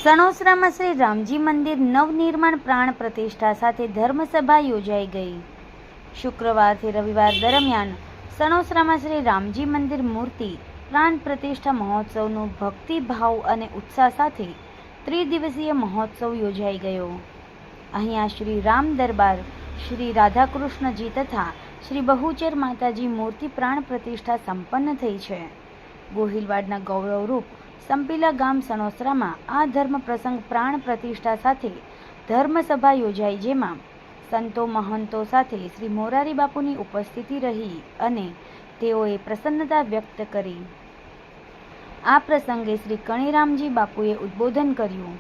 સણોસરામાં શ્રી રામજી મંદિર નવનિર્માણ પ્રાણ પ્રતિષ્ઠા સાથે ધર્મસભા યોજાઈ ગઈ। શુક્રવારથી રવિવાર દરમિયાન સણોસરામાં શ્રી રામજી મંદિર મૂર્તિ પ્રાણ પ્રતિષ્ઠા મહોત્સવનું ભક્તિભાવ અને ઉત્સાહ સાથે ત્રિદિવસીય મહોત્સવ યોજાઈ ગયો। અહીંયા શ્રી રામ દરબાર, શ્રી રાધાકૃષ્ણજી તથા શ્રી બહુચર માતાજી મૂર્તિ પ્રાણ પ્રતિષ્ઠા સંપન્ન થઈ છે। ગોહિલવાડના ગૌરવરૂપ સંપીલા ગામ સણોસરામાં આ ધર્મ પ્રસંગ પ્રાણ પ્રતિષ્ઠા સાથે ધર્મસભા યોજાઈ, જેમાં સંતો મહંતો સાથે શ્રી મોરારી બાપુની ઉપસ્થિતિ રહી અને તેઓએ પ્રસન્નતા વ્યક્ત કરી। આ પ્રસંગે શ્રી કણીરામજી બાપુએ ઉદ્બોધન કર્યું।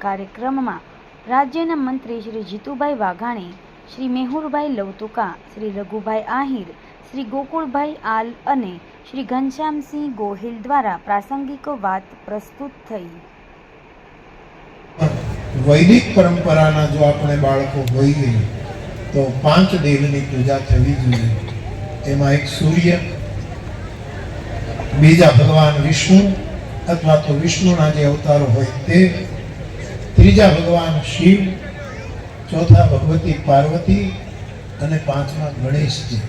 કાર્યક્રમમાં રાજ્યના મંત્રી શ્રી જીતુભાઈ વાઘાણી, શ્રી મેહુરભાઈ લવતુકા, શ્રી રઘુભાઈ આહિર, શ્રી ગોકુળભાઈ આલ અને શ્રી ઘનશ્યામસિંહ ગોહિલ દ્વારા પ્રાસંગિક વાત પ્રસ્તુત થઈ। વૈદિક પરંપરાના જો આપણે બાળકો હોઈએ તો 5 દેવની પૂજા થવી જોઈએ। એમાં એક સૂર્ય, બીજા ભગવાન વિષ્ણુ અથવા તો વિષ્ણુના જે અવતારો હોય તે, ત્રીજા ભગવાન શિવ, ચોથા ભગવતી પાર્વતી અને પાંચમા ગણેશજી।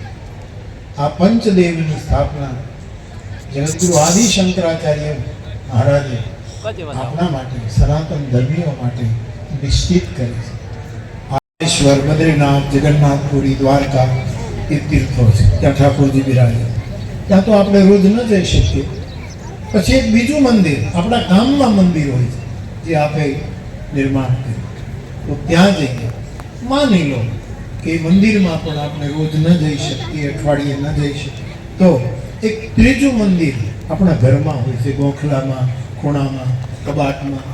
આ પંચદેવની સ્થાપના જગતગુરુ આદિ શંકરાચાર્ય મહારાજે આપણા માટે, સનાતન ધર્મીઓ માટે નિશ્ચિત કરી છે। રામેશ્વર, બદ્રીનાથ, જગન્નાથ, પુરી, દ્વારકા એ તીર્થો છે, ત્યાં ઠાકોરજી બિરાજે। ત્યાં તો આપણે રોજ ન જઈ શકીએ। પછી એક બીજું મંદિર આપણા ગામમાં મંદિર હોય છે, જે આપે નિર્માણ કર્યું, તો ત્યાં જઈએ। માની લો કે મંદિરમાં પણ આપણે રોજ ન જઈ શકીએ, અઠવાડિયે ન જઈ શકીએ, તો એક ત્રીજું મંદિર આપણા ઘરમાં હોય છે, ગોખલામાં, ખૂણામાં, કબાટમાં,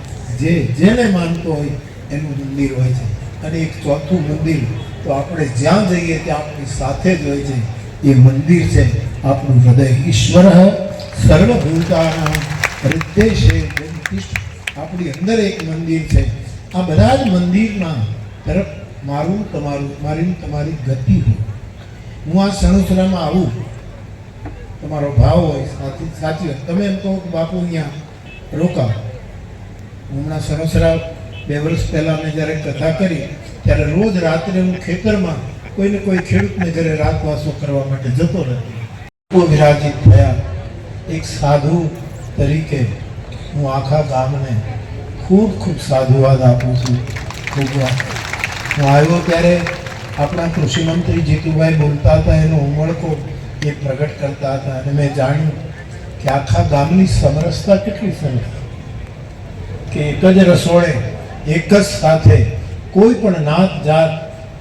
જેને માનતો હોય એનું મંદિર હોય છે। અને એક ચોથું મંદિર તો આપણે જ્યાં જઈએ ત્યાં આપણી સાથે જ હોય છે, એ મંદિર છે આપણું હૃદય। ઈશ્વર સર્વભૂતાનાં હૃદય છે, આપણી અંદર એક મંદિર છે। આ બધા જ મંદિરના તરફ મારી તમારી ગતિ હોય। હું આ સણોસરામાં આવું, તમારો ભાવ હોય, સાચી વાત, તમે એમ કહો કે બાપુ અહીંયા રોકાવ। હમણાં સણોસરા 2 વર્ષ પહેલાં મેં જ્યારે કથા કરી ત્યારે રોજ રાત્રે હું ખેતરમાં કોઈને કોઈ ખેડૂતને ઘરે રાતવાસો કરવા માટે જતો રહેતો। વિરાજિત થયા એક સાધુ તરીકે હું આખા ગામને ખૂબ ખૂબ સાધુવાદ આપું છું। ખૂબ હું આવ્યો ત્યારે આપણા કૃષિ મંત્રી જીતુભાઈ બોલતા હતા, એનો ઉમળકો એ પ્રગટ કરતા હતા, અને મેં જાણ્યું કે આખા ગામની સમરસતા કેટલી સરસ, કે એક જ રસોડે, એક જ સાથે, કોઈ પણ નાત જાત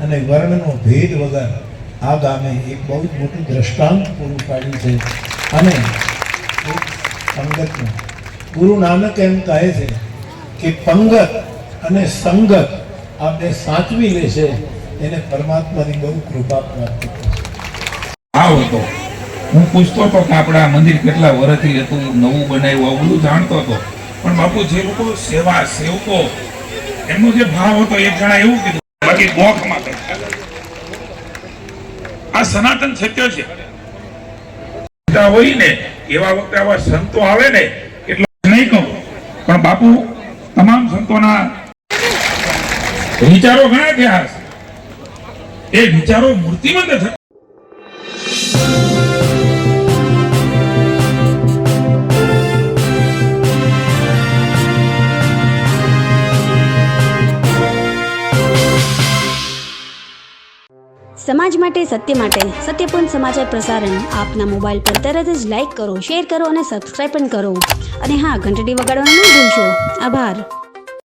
અને વર્ણનો ભેદ વગર આ ગામે એક બહુ જ મોટું દ્રષ્ટાંત પૂરું પાડ્યું છે। અને એક સંગતનું ગુરુ નાનક એમ કહે છે કે પંગત અને સંગત આપણે સાચવી લેશે, એને પરમાત્માની બહુ કૃપા પ્રાપ્ત થશે। આવ હતો, હું પૂછતો હતો કે આપણા મંદિર કેટલા વર્ષથી હતું, નવું બનાવ્યું, આવું બધું જાણતો હતો, પણ બાપુ જે લોકો સેવા સેવકો એમનો જે ભાવ હતો, એક જણા એવું કીધું, બાકી ગોખમાં કરતા। આ સનાતન સત્ય છે। હોય ને એવા વખતે આવા સંતો આવે ને એટલે નહીં કહું, પણ બાપુ તમામ સંતોના વિચારો ઘણા થયા, એ વિચારો મૂર્તિમંત થયા। સમાજ માટે, સત્ય માટે, સત્યપૂર્ણ સમાચાર પ્રસારણ આપના મોબાઈલ પર તરત જ લાઈક કરો, શેર કરો અને સબસ્ક્રાઈબ પણ કરો। અને હા, ઘંટડી વગાડવાનું ન ભૂલશો। આભાર।